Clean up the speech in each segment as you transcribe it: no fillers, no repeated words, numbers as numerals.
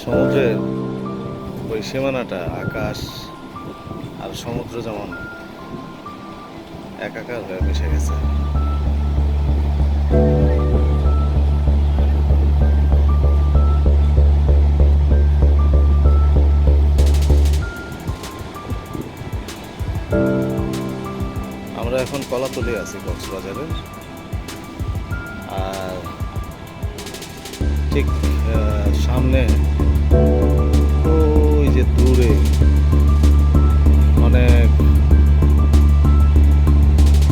সমুদ্রের ওই সীমানাটা আকাশ আর সমুদ্র যেমন একাকার হয়ে মিশে গেছে। আমরা এখন কলাতলি আছি কক্সবাজারে। আর ঠিক সামনে ওই যে দূরে অনেক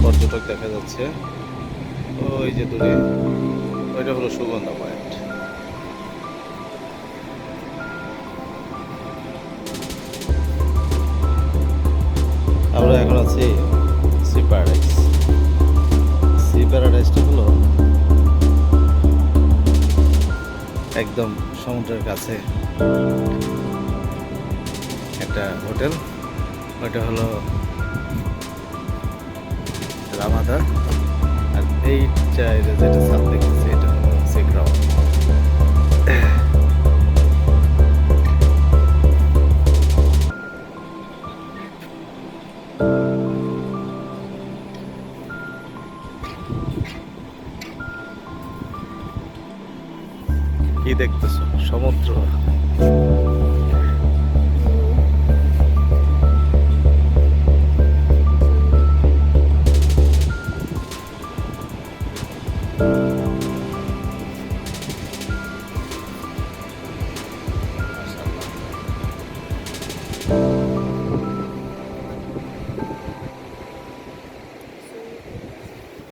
পর্যটক দেখা যাচ্ছে। ওই যে দূরে ওইটা হলো সুগন্ধা পয়েন্ট। আমরা এখন আছি সি প্যারাডাইস। সি প্যারাডাইসটা হলো একদম সমুদ্রের কাছে একটা হোটেল। ওইটা হলো রামাদা। আর এইটা যেটা সাপ দেখতেছি এটা হলো সিগ্রাম। কি দেখতেছো? সমুদ্র।